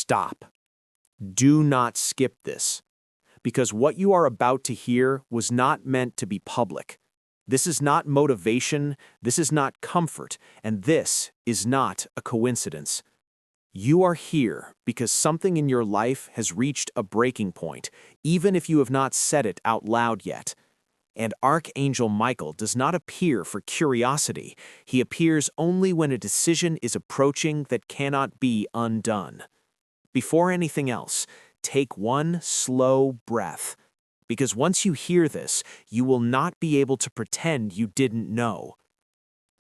Stop. Do not skip this, because what you are about to hear was not meant to be public. This is not motivation, this is not comfort, and this is not a coincidence. You are here because something in your life has reached a breaking point, even if you have not said it out loud yet. And Archangel Michael does not appear for curiosity. He appears only when a decision is approaching that cannot be undone. Before anything else, take one slow breath, because once you hear this, you will not be able to pretend you didn't know.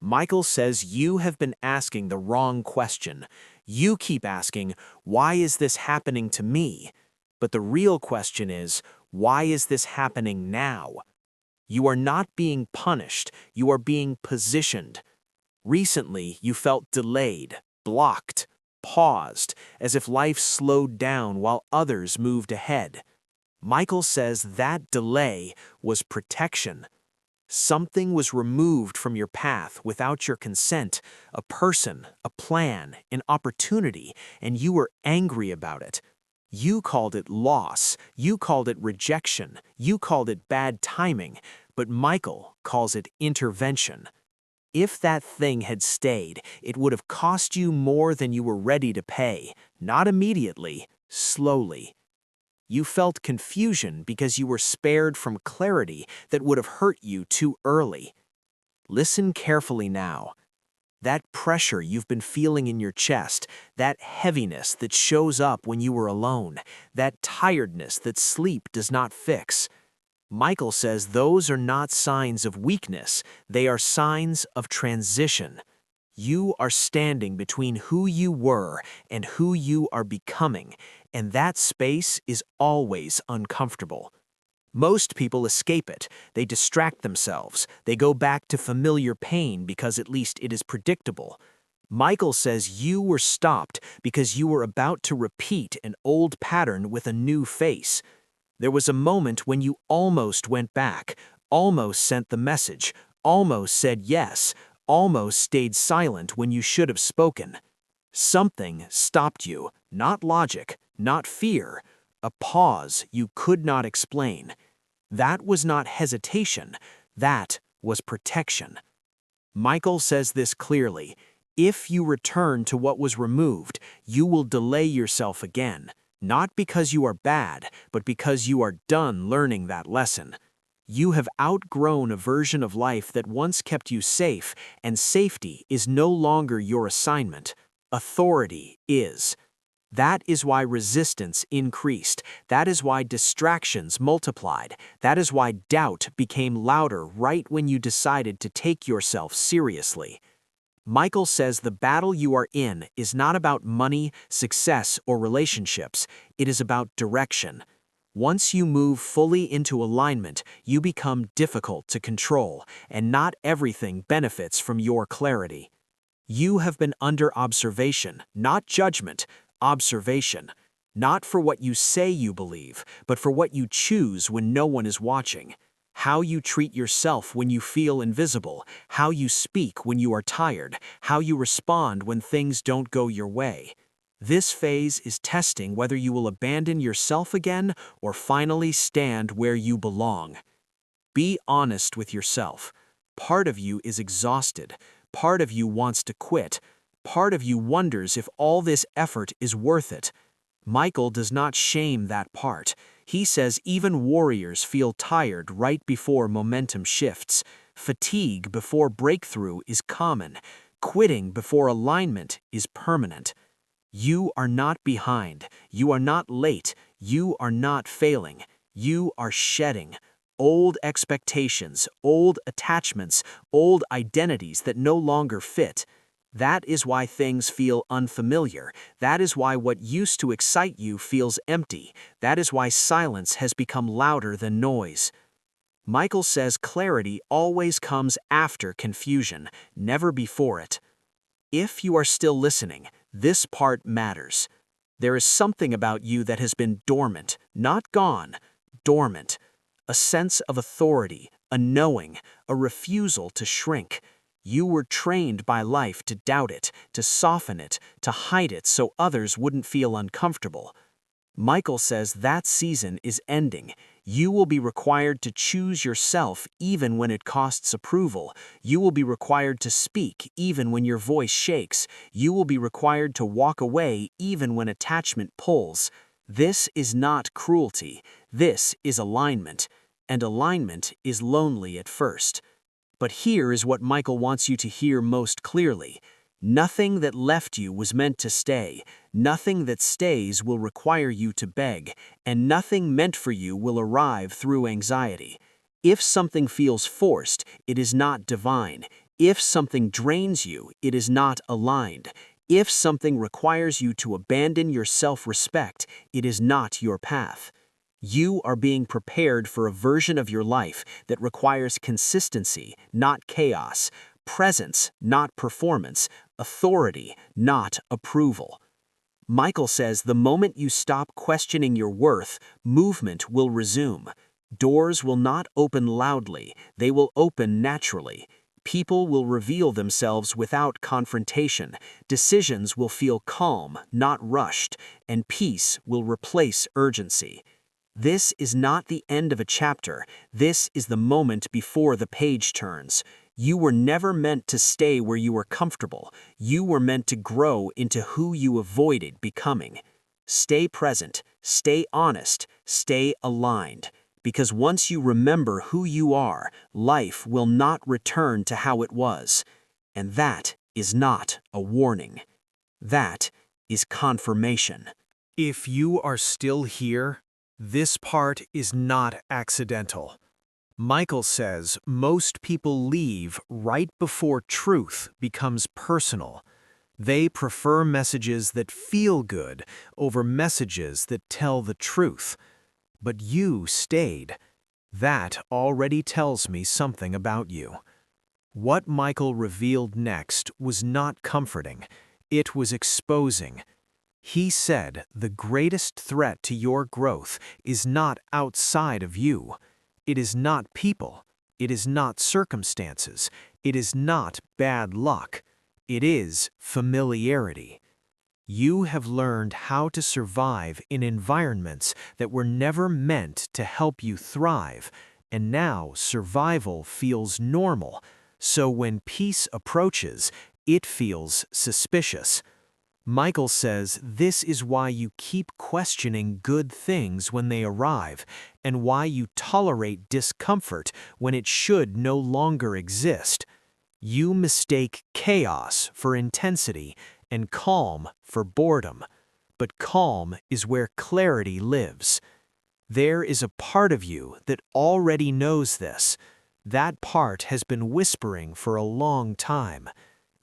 Michael says you have been asking the wrong question. You keep asking, why is this happening to me? But the real question is, why is this happening now? You are not being punished, you are being positioned. Recently, you felt delayed, blocked, paused, as if life slowed down while others moved ahead. Michael says that delay was protection. Something was removed from your path without your consent, a person, a plan, an opportunity, and you were angry about it. You called it loss, you called it rejection, you called it bad timing, but Michael calls it intervention. If that thing had stayed, it would have cost you more than you were ready to pay, not immediately, slowly. You felt confusion because you were spared from clarity that would have hurt you too early. Listen carefully now. That pressure you've been feeling in your chest, that heaviness that shows up when you were alone, that tiredness that sleep does not fix. Michael says those are not signs of weakness, they are signs of transition. You are standing between who you were and who you are becoming, and that space is always uncomfortable. Most people escape it, they distract themselves, they go back to familiar pain because at least it is predictable. Michael says you were stopped because you were about to repeat an old pattern with a new face. There was a moment when you almost went back, almost sent the message, almost said yes, almost stayed silent when you should have spoken. Something stopped you, not logic, not fear, a pause you could not explain. That was not hesitation, that was protection. Michael says this clearly. If you return to what was removed, you will delay yourself again, not because you are bad, but because you are done learning that lesson. You have outgrown a version of life that once kept you safe, and safety is no longer your assignment. Authority is. That is why resistance increased. That is why distractions multiplied. That is why doubt became louder right when you decided to take yourself seriously. Michael says the battle you are in is not about money, success, or relationships. It is about direction. Once you move fully into alignment, you become difficult to control, and not everything benefits from your clarity. You have been under observation, not judgment, observation. Not for what you say you believe, but for what you choose when no one is watching. How you treat yourself when you feel invisible, how you speak when you are tired, how you respond when things don't go your way. This phase is testing whether you will abandon yourself again or finally stand where you belong. Be honest with yourself. Part of you is exhausted. Part of you wants to quit. Part of you wonders if all this effort is worth it. Michael does not shame that part. He says even warriors feel tired right before momentum shifts. Fatigue before breakthrough is common. Quitting before alignment is permanent. You are not behind. You are not late. You are not failing. You are shedding. Old expectations, old attachments, old identities that no longer fit. That is why things feel unfamiliar. That is why what used to excite you feels empty. That is why silence has become louder than noise. Michael says clarity always comes after confusion, never before it. If you are still listening, this part matters. There is something about you that has been dormant, not gone, dormant. A sense of authority, a knowing, a refusal to shrink. You were trained by life to doubt it, to soften it, to hide it so others wouldn't feel uncomfortable. Michael says that season is ending. You will be required to choose yourself even when it costs approval. You will be required to speak even when your voice shakes. You will be required to walk away even when attachment pulls. This is not cruelty. This is alignment. And alignment is lonely at first. But here is what Michael wants you to hear most clearly. Nothing that left you was meant to stay. Nothing that stays will require you to beg, and nothing meant for you will arrive through anxiety. If something feels forced, it is not divine. If something drains you, it is not aligned. If something requires you to abandon your self-respect, it is not your path. You are being prepared for a version of your life that requires consistency, not chaos, presence, not performance, authority, not approval. Michael says the moment you stop questioning your worth, movement will resume. Doors will not open loudly, they will open naturally. People will reveal themselves without confrontation. Decisions will feel calm, not rushed, and peace will replace urgency. This is not the end of a chapter. This is the moment before the page turns. You were never meant to stay where you were comfortable. You were meant to grow into who you avoided becoming. Stay present, stay honest, stay aligned. Because once you remember who you are, life will not return to how it was. And that is not a warning. That is confirmation. If you are still here, this part is not accidental. Michael says most people leave right before truth becomes personal. They prefer messages that feel good over messages that tell the truth. But you stayed. That already tells me something about you. What Michael revealed next was not comforting. It was exposing. He said the greatest threat to your growth is not outside of you. It is not people. It is not circumstances. It is not bad luck. It is familiarity. You have learned how to survive in environments that were never meant to help you thrive, and now survival feels normal. So when peace approaches, it feels suspicious. Michael says this is why you keep questioning good things when they arrive, and why you tolerate discomfort when it should no longer exist. You mistake chaos for intensity and calm for boredom. But calm is where clarity lives. There is a part of you that already knows this. That part has been whispering for a long time.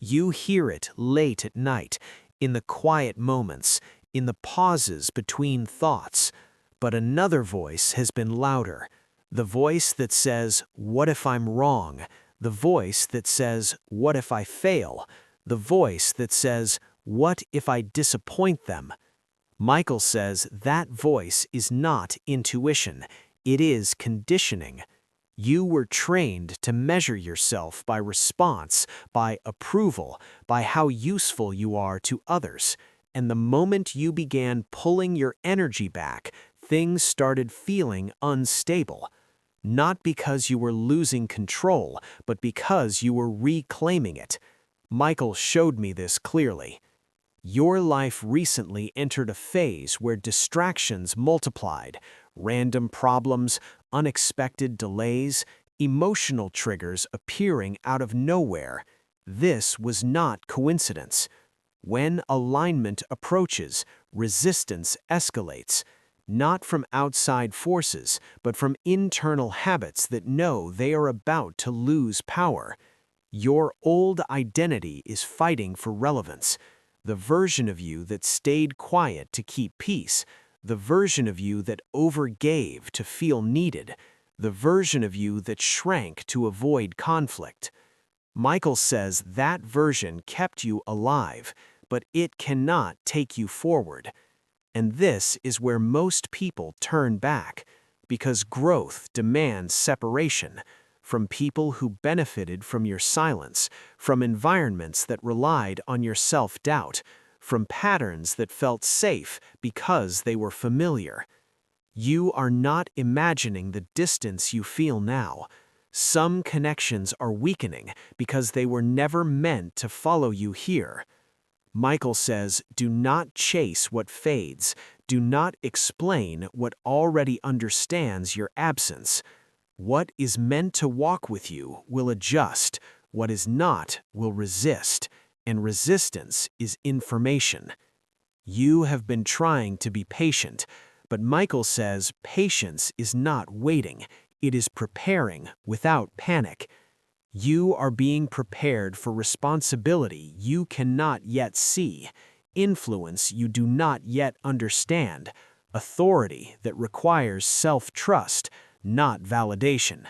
You hear it late at night, in the quiet moments, in the pauses between thoughts. But another voice has been louder. The voice that says, "What if I'm wrong?" The voice that says, "What if I fail?" The voice that says, "What if I disappoint them?" Michael says that voice is not intuition. It is conditioning. You were trained to measure yourself by response, by approval, by how useful you are to others. And the moment you began pulling your energy back, things started feeling unstable. Not because you were losing control, but because you were reclaiming it. Michael showed me this clearly. Your life recently entered a phase where distractions multiplied, random problems, unexpected delays, emotional triggers appearing out of nowhere. This was not coincidence. When alignment approaches, resistance escalates, not from outside forces, but from internal habits that know they are about to lose power. Your old identity is fighting for relevance. The version of you that stayed quiet to keep peace, the version of you that overgave to feel needed, the version of you that shrank to avoid conflict. Michael says that version kept you alive, but it cannot take you forward. And this is where most people turn back, because growth demands separation. from people who benefited from your silence, from environments that relied on your self-doubt, from patterns that felt safe because they were familiar. You are not imagining the distance you feel now. Some connections are weakening because they were never meant to follow you here. Michael says, do not chase what fades. Do not explain what already understands your absence. What is meant to walk with you will adjust. What is not will resist. And resistance is information. You have been trying to be patient, but Michael says patience is not waiting. It is preparing without panic. You are being prepared for responsibility you cannot yet see, influence you do not yet understand, authority that requires self-trust, not validation.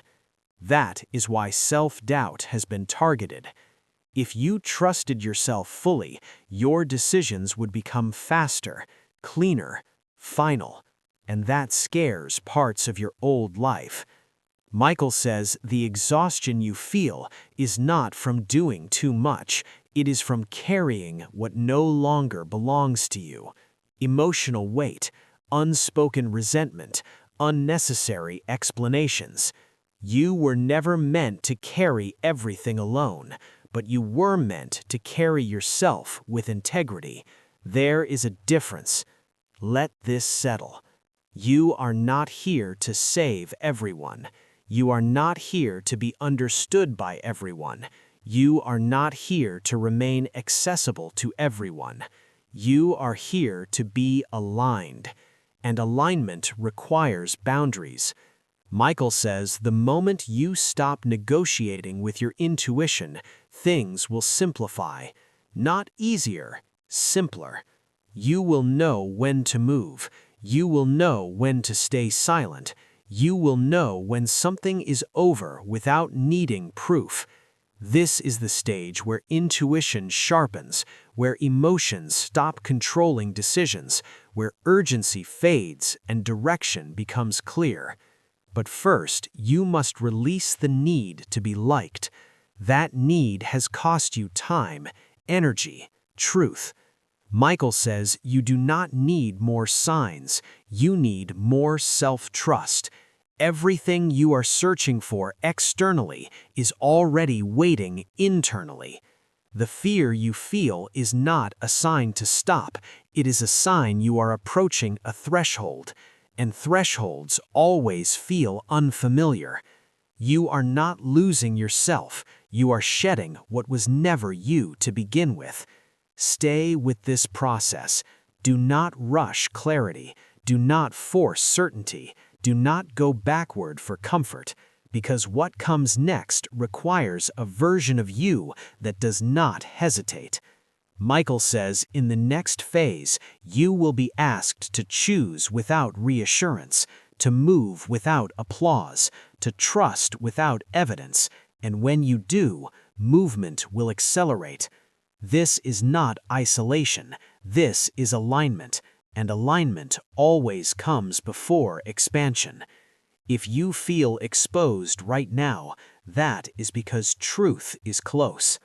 That is why self-doubt has been targeted. If you trusted yourself fully, your decisions would become faster, cleaner, final, and that scares parts of your old life. Michael says the exhaustion you feel is not from doing too much, it is from carrying what no longer belongs to you. Emotional weight, unspoken resentment, unnecessary explanations. You were never meant to carry everything alone, but you were meant to carry yourself with integrity. There is a difference. Let this settle. You are not here to save everyone. You are not here to be understood by everyone. You are not here to remain accessible to everyone. You are here to be aligned, and alignment requires boundaries. Michael says the moment you stop negotiating with your intuition, things will simplify. Not easier, simpler. You will know when to move. You will know when to stay silent. You will know when something is over without needing proof. This is the stage where intuition sharpens, where emotions stop controlling decisions, where urgency fades and direction becomes clear. But first, you must release the need to be liked. That need has cost you time, energy, truth. Michael says you do not need more signs, you need more self-trust. Everything you are searching for externally is already waiting internally. The fear you feel is not a sign to stop, it is a sign you are approaching a threshold, and thresholds always feel unfamiliar. You are not losing yourself, you are shedding what was never you to begin with. Stay with this process. Do not rush clarity. Do not force certainty. Do not go backward for comfort, because what comes next requires a version of you that does not hesitate. Michael says in the next phase, you will be asked to choose without reassurance, to move without applause, to trust without evidence, and when you do, movement will accelerate. This is not isolation, this is alignment, and alignment always comes before expansion. If you feel exposed right now, that is because truth is close.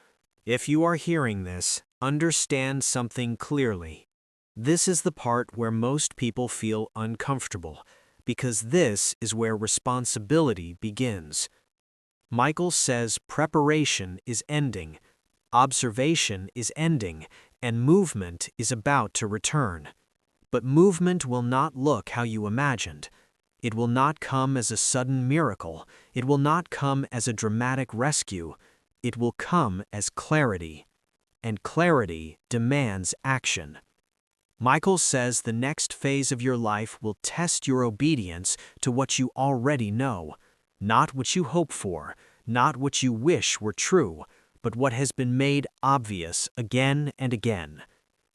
If you are hearing this, understand something clearly. This is the part where most people feel uncomfortable, because this is where responsibility begins. Michael says preparation is ending, observation is ending, and movement is about to return. But movement will not look how you imagined. It will not come as a sudden miracle. It will not come as a dramatic rescue. It will come as clarity. And clarity demands action. Michael says the next phase of your life will test your obedience to what you already know, not what you hope for, not what you wish were true, but what has been made obvious again and again.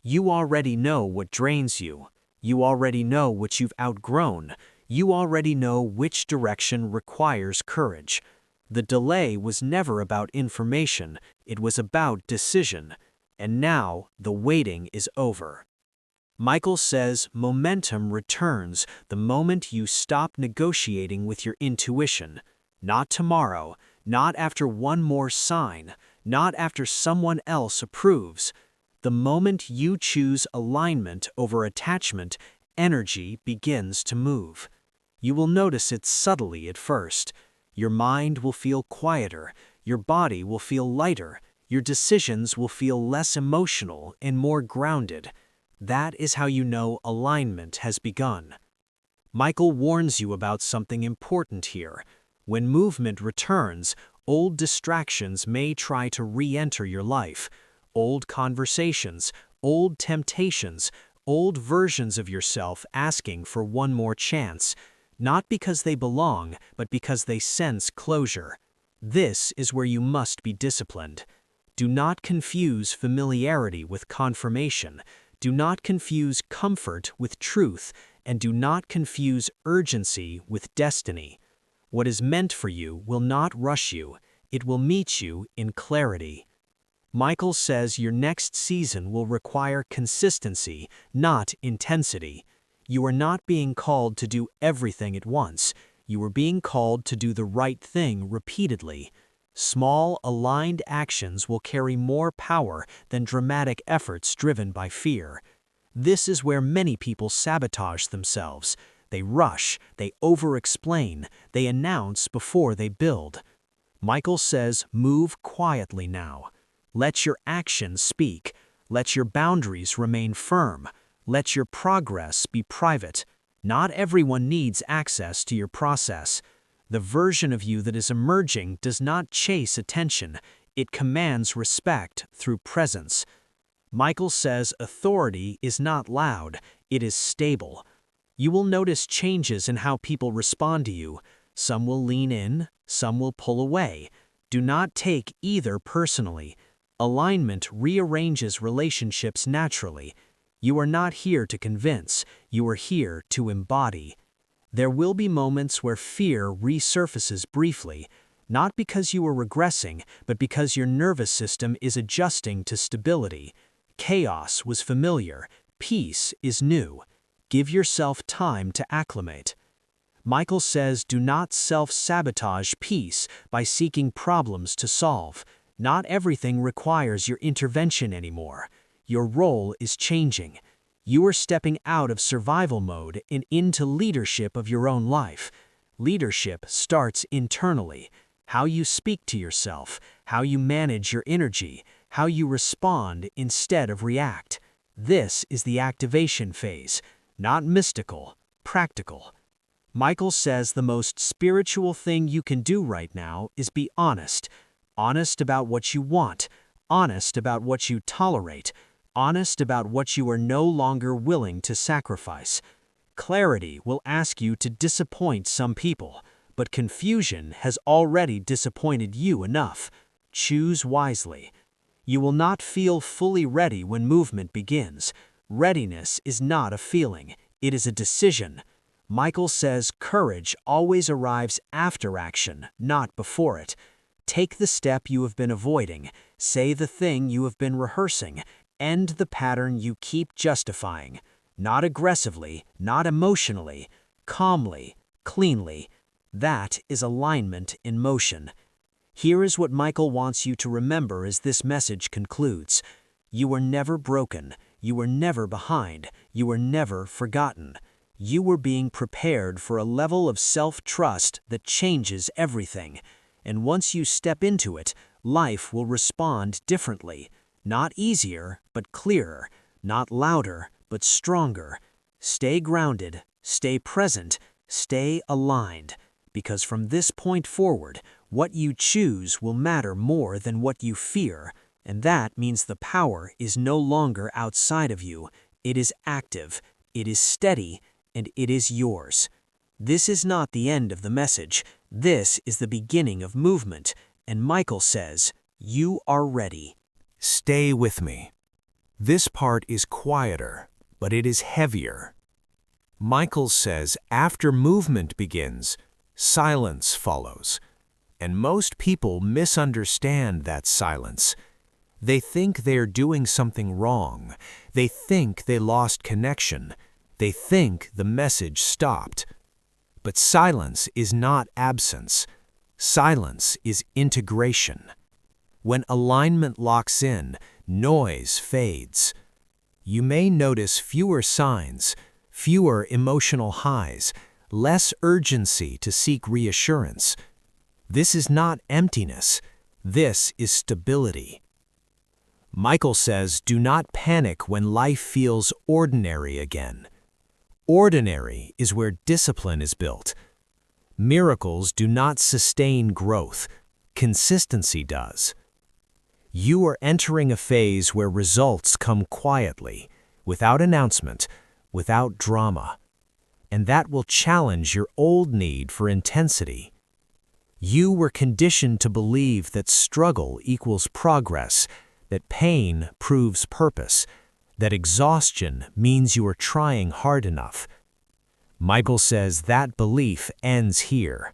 You already know what drains you. You already know what you've outgrown. You already know which direction requires courage. The delay was never about information, it was about decision. And now the waiting is over. Michael says momentum returns the moment you stop negotiating with your intuition. Not tomorrow, not after one more sign, not after someone else approves. The moment you choose alignment over attachment, energy begins to move. You will notice it subtly at first. Your mind will feel quieter, your body will feel lighter, your decisions will feel less emotional and more grounded. That is how you know alignment has begun. Michael warns you about something important here. When movement returns, old distractions may try to re-enter your life. Old conversations, old temptations, old versions of yourself asking for one more chance, not because they belong, but because they sense closure. This is where you must be disciplined. Do not confuse familiarity with confirmation. Do not confuse comfort with truth, and do not confuse urgency with destiny. What is meant for you will not rush you. It will meet you in clarity. Michael says your next season will require consistency, not intensity. You are not being called to do everything at once. You are being called to do the right thing repeatedly. Small, aligned actions will carry more power than dramatic efforts driven by fear. This is where many people sabotage themselves. They rush, they over-explain, they announce before they build. Michael says, move quietly now. Let your actions speak. Let your boundaries remain firm. Let your progress be private. Not everyone needs access to your process. The version of you that is emerging does not chase attention. It commands respect through presence. Michael says authority is not loud, it is stable. You will notice changes in how people respond to you. Some will lean in, some will pull away. Do not take either personally. Alignment rearranges relationships naturally. You are not here to convince, you are here to embody. There will be moments where fear resurfaces briefly, not because you are regressing, but because your nervous system is adjusting to stability. Chaos was familiar, peace is new. Give yourself time to acclimate. Michael says do not self-sabotage peace by seeking problems to solve. Not everything requires your intervention anymore. Your role is changing. You are stepping out of survival mode and into leadership of your own life. Leadership starts internally. How you speak to yourself, how you manage your energy, how you respond instead of react. This is the activation phase, not mystical, practical. Michael says the most spiritual thing you can do right now is be honest. Honest about what you want, honest about what you tolerate, honest about what you are no longer willing to sacrifice. Clarity will ask you to disappoint some people, but confusion has already disappointed you enough. Choose wisely. You will not feel fully ready when movement begins. Readiness is not a feeling, it is a decision. Michael says courage always arrives after action, not before it. Take the step you have been avoiding, say the thing you have been rehearsing, end the pattern you keep justifying. Not aggressively, not emotionally, calmly, cleanly. That is alignment in motion. Here is what Michael wants you to remember as this message concludes. You were never broken, you were never behind, you were never forgotten. You were being prepared for a level of self-trust that changes everything. And once you step into it, life will respond differently. Not easier, but clearer. Not louder, but stronger. Stay grounded, stay present, stay aligned. Because from this point forward, what you choose will matter more than what you fear. And that means the power is no longer outside of you. It is active, it is steady, and it is yours. This is not the end of the message. This is the beginning of movement. And Michael says, you are ready. Stay with me. This part is quieter, but it is heavier. Michael says after movement begins, silence follows. And most people misunderstand that silence. They think they're doing something wrong. They think they lost connection. They think the message stopped. But silence is not absence. Silence is integration. When alignment locks in, noise fades. You may notice fewer signs, fewer emotional highs, less urgency to seek reassurance. This is not emptiness. This is stability. Michael says, do not panic when life feels ordinary again. Ordinary is where discipline is built. Miracles do not sustain growth. Consistency does. You are entering a phase where results come quietly, without announcement, without drama. And that will challenge your old need for intensity. You were conditioned to believe that struggle equals progress, that pain proves purpose, that exhaustion means you are trying hard enough. Michael says that belief ends here.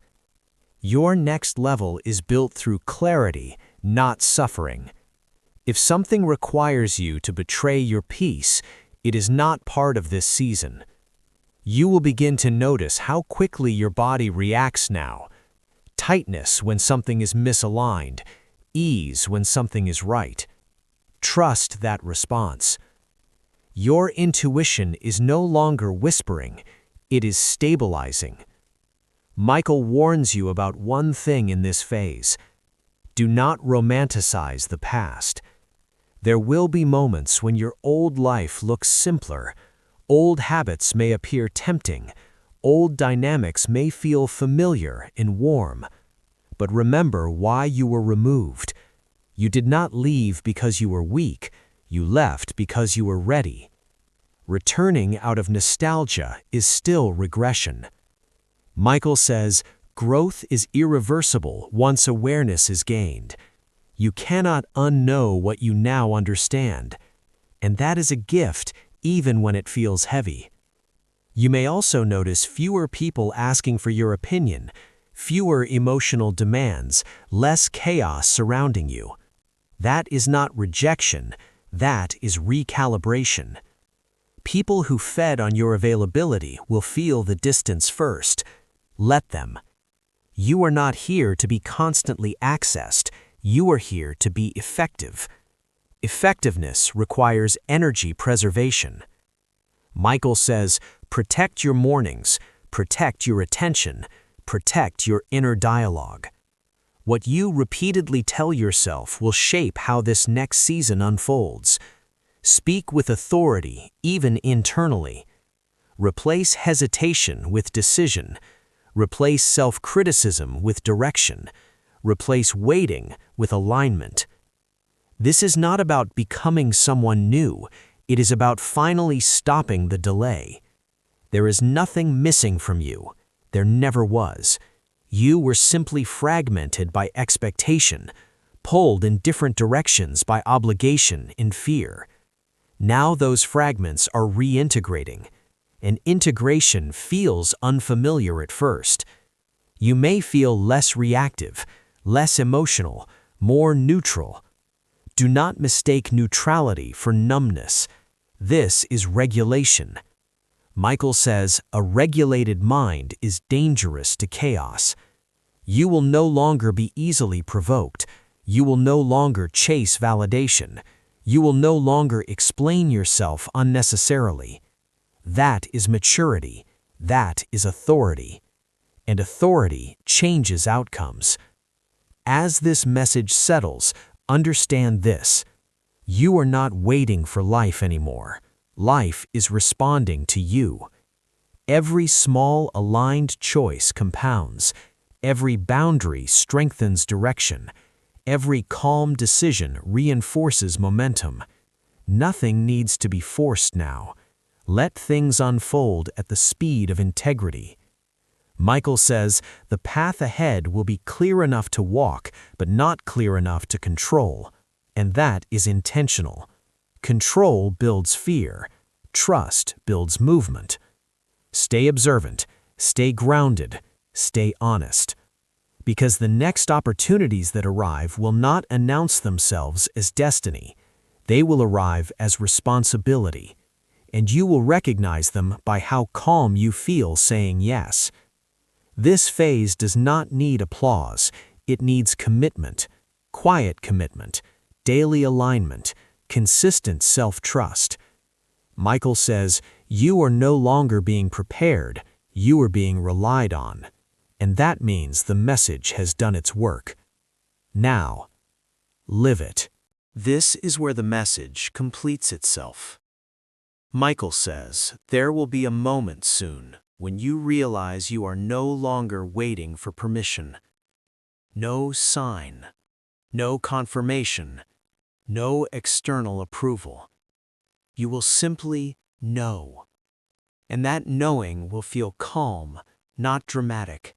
Your next level is built through clarity, not suffering. If something requires you to betray your peace, it is not part of this season. You will begin to notice how quickly your body reacts now. Tightness when something is misaligned, ease when something is right. Trust that response. Your intuition is no longer whispering, it is stabilizing. Michael warns you about one thing in this phase. Do not romanticize the past. There will be moments when your old life looks simpler. Old habits may appear tempting. Old dynamics may feel familiar and warm. But remember why you were removed. You did not leave because you were weak. You left because you were ready. Returning out of nostalgia is still regression. Michael says, growth is irreversible once awareness is gained. You cannot unknow what you now understand. And that is a gift, even when it feels heavy. You may also notice fewer people asking for your opinion, fewer emotional demands, less chaos surrounding you. That is not rejection, that is recalibration. People who fed on your availability will feel the distance first. Let them. You are not here to be constantly accessed. You are here to be effective. Effectiveness requires energy preservation. Michael says, protect your mornings, protect your attention, protect your inner dialogue. What you repeatedly tell yourself will shape how this next season unfolds. Speak with authority, even internally. Replace hesitation with decision. Replace self-criticism with direction. Replace waiting with alignment. This is not about becoming someone new. It is about finally stopping the delay. There is nothing missing from you. There never was. You were simply fragmented by expectation, pulled in different directions by obligation and fear. Now those fragments are reintegrating, and integration feels unfamiliar at first. You may feel less reactive, less emotional, more neutral. Do not mistake neutrality for numbness. This is regulation. Michael says a regulated mind is dangerous to chaos. You will no longer be easily provoked. You will no longer chase validation. You will no longer explain yourself unnecessarily. That is maturity. That is authority. And authority changes outcomes. As this message settles, understand this. You are not waiting for life anymore. Life is responding to you. Every small aligned choice compounds. Every boundary strengthens direction. Every calm decision reinforces momentum. Nothing needs to be forced now. Let things unfold at the speed of integrity. Michael says the path ahead will be clear enough to walk, but not clear enough to control. And that is intentional. Control builds fear. Trust builds movement. Stay observant. Stay grounded. Stay honest. Because the next opportunities that arrive will not announce themselves as destiny. They will arrive as responsibility. And you will recognize them by how calm you feel saying yes. This phase does not need applause. It needs commitment, quiet commitment, daily alignment, consistent self-trust. Michael says, you are no longer being prepared, you are being relied on. And that means the message has done its work. Now, live it. This is where the message completes itself. Michael says, there will be a moment soon when you realize you are no longer waiting for permission. No sign, no confirmation, no external approval. You will simply know. And that knowing will feel calm, not dramatic.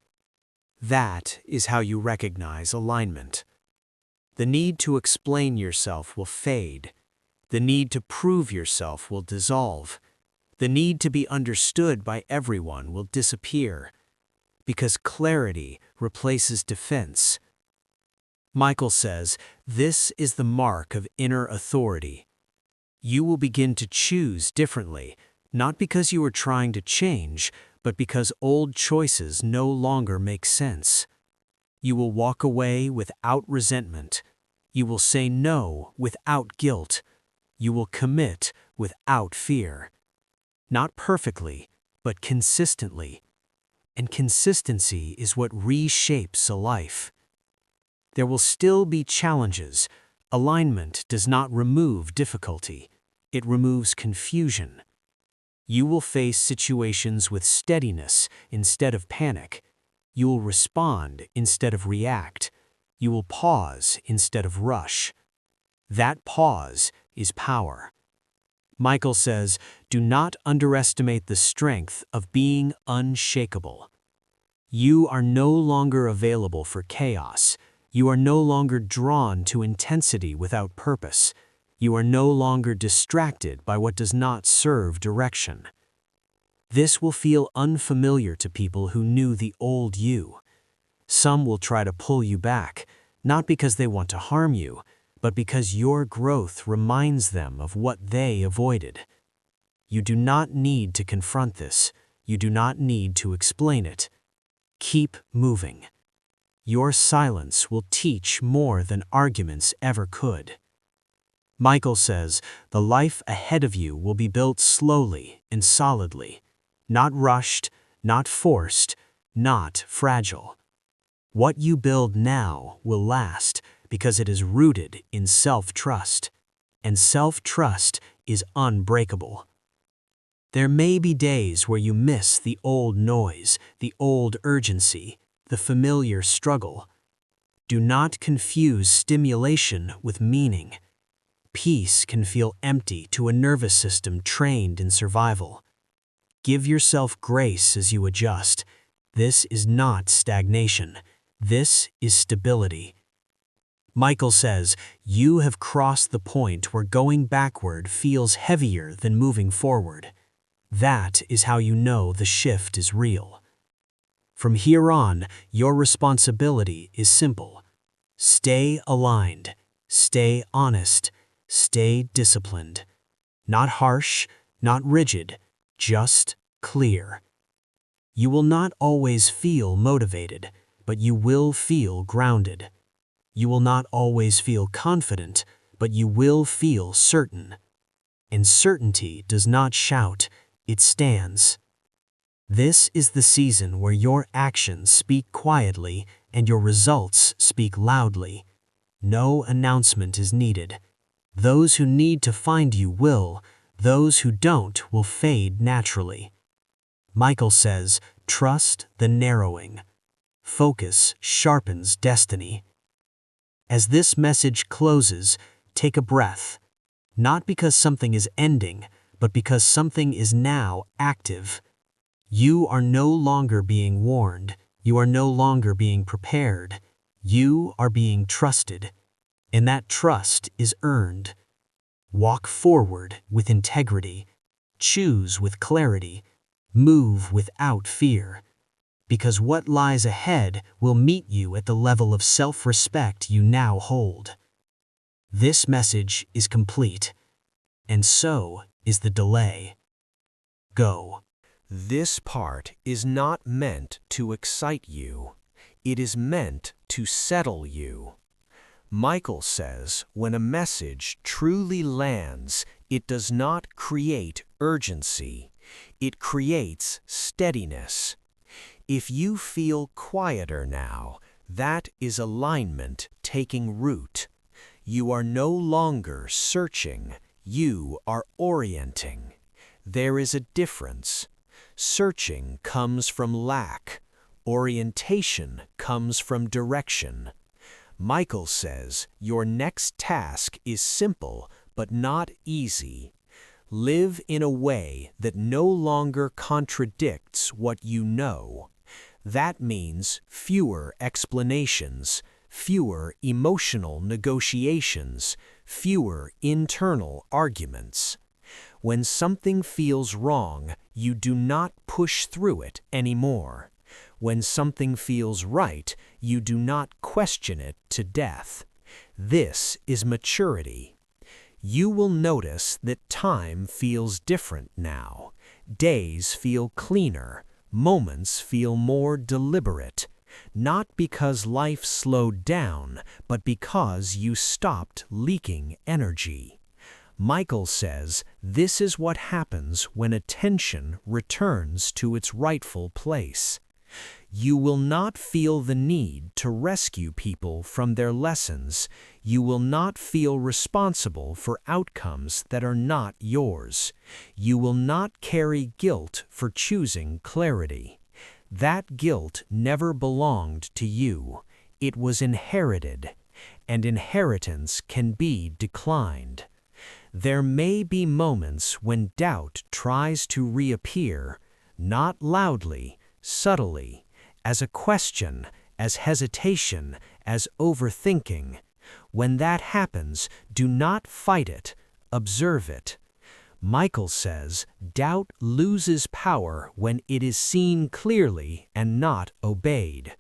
That is how you recognize alignment. The need to explain yourself will fade. The need to prove yourself will dissolve. The need to be understood by everyone will disappear. Because clarity replaces defense. Michael says, this is the mark of inner authority. You will begin to choose differently, not because you are trying to change, but because old choices no longer make sense. You will walk away without resentment. You will say no without guilt. You will commit without fear. Not perfectly, but consistently. And consistency is what reshapes a life. There will still be challenges. Alignment does not remove difficulty. It removes confusion. You will face situations with steadiness instead of panic. You will respond instead of react. You will pause instead of rush. That pause is power. Michael says, do not underestimate the strength of being unshakable. You are no longer available for chaos. You are no longer drawn to intensity without purpose. You are no longer distracted by what does not serve direction. This will feel unfamiliar to people who knew the old you. Some will try to pull you back, not because they want to harm you, but because your growth reminds them of what they avoided. You do not need to confront this. You do not need to explain it. Keep moving. Your silence will teach more than arguments ever could. Michael says, the life ahead of you will be built slowly and solidly, not rushed, not forced, not fragile. What you build now will last because it is rooted in self-trust, and self-trust is unbreakable. There may be days where you miss the old noise, the old urgency, the familiar struggle. Do not confuse stimulation with meaning. Peace can feel empty to a nervous system trained in survival. Give yourself grace as you adjust. This is not stagnation. This is stability. Michael says, you have crossed the point where going backward feels heavier than moving forward. That is how you know the shift is real. From here on, your responsibility is simple. Stay aligned, stay honest, stay disciplined. Not harsh, not rigid, just clear. You will not always feel motivated, but you will feel grounded. You will not always feel confident, but you will feel certain. And certainty does not shout, it stands. This is the season where your actions speak quietly and your results speak loudly. No announcement is needed. Those who need to find you will, those who don't will fade naturally. Michael says, trust the narrowing. Focus sharpens destiny. As this message closes, take a breath. Not because something is ending, but because something is now active. You are no longer being warned. You are no longer being prepared. You are being trusted. And that trust is earned. Walk forward with integrity. Choose with clarity. Move without fear. Because what lies ahead will meet you at the level of self-respect you now hold. This message is complete, and so is the delay. Go. This part is not meant to excite you. It is meant to settle you. Michael says when a message truly lands, it does not create urgency. It creates steadiness. If you feel quieter now, that is alignment taking root. You are no longer searching, you are orienting. There is a difference. Searching comes from lack. Orientation comes from direction. Michael says your next task is simple but not easy. Live in a way that no longer contradicts what you know. That means fewer explanations, fewer emotional negotiations, fewer internal arguments. When something feels wrong, you do not push through it anymore. When something feels right, you do not question it to death. This is maturity. You will notice that time feels different now. Days feel cleaner. Moments feel more deliberate. Not because life slowed down, but because you stopped leaking energy. Michael says this is what happens when attention returns to its rightful place. You will not feel the need to rescue people from their lessons. You will not feel responsible for outcomes that are not yours. You will not carry guilt for choosing clarity. That guilt never belonged to you. It was inherited, and inheritance can be declined. There may be moments when doubt tries to reappear, not loudly, subtly, as a question, as hesitation, as overthinking. When that happens, do not fight it, observe it. Michael says doubt loses power when it is seen clearly and not obeyed.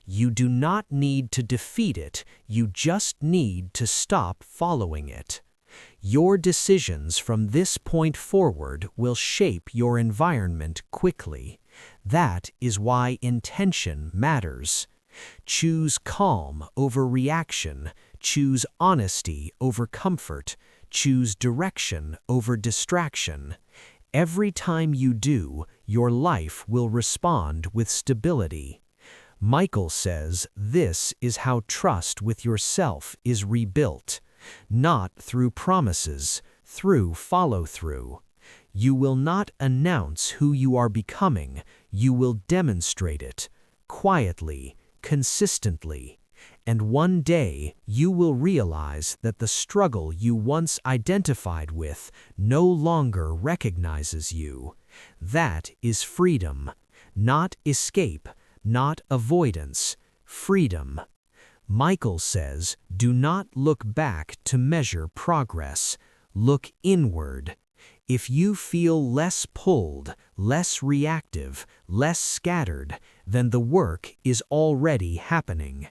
You do not need to defeat it, you just need to stop following it. Your decisions from this point forward will shape your environment quickly. That is why intention matters. Choose calm over reaction. Choose honesty over comfort. Choose direction over distraction. Every time you do, your life will respond with stability. Michael says this is how trust with yourself is rebuilt. Not through promises, through follow-through. You will not announce who you are becoming, you will demonstrate it, quietly, consistently. And one day you will realize that the struggle you once identified with no longer recognizes you. That is freedom, not escape, not avoidance, freedom. Michael says, do not look back to measure progress. Look inward. If you feel less pulled, less reactive, less scattered, then the work is already happening.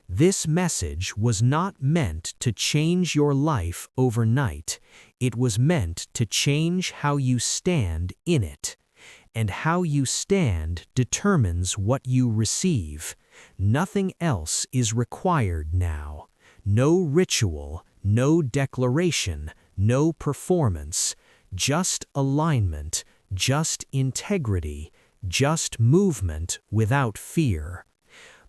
This message was not meant to change your life overnight. It was meant to change how you stand in it. And how you stand determines what you receive. Nothing else is required now. No ritual, no declaration, no performance. Just alignment, just integrity, just movement without fear.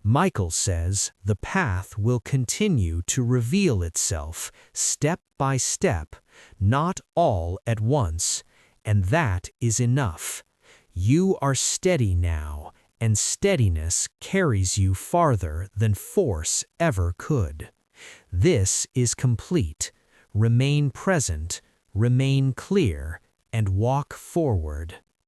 Michael says the path will continue to reveal itself step by step, not all at once, and that is enough. You are steady now, and steadiness carries you farther than force ever could. This is complete. Remain present, remain clear, and walk forward.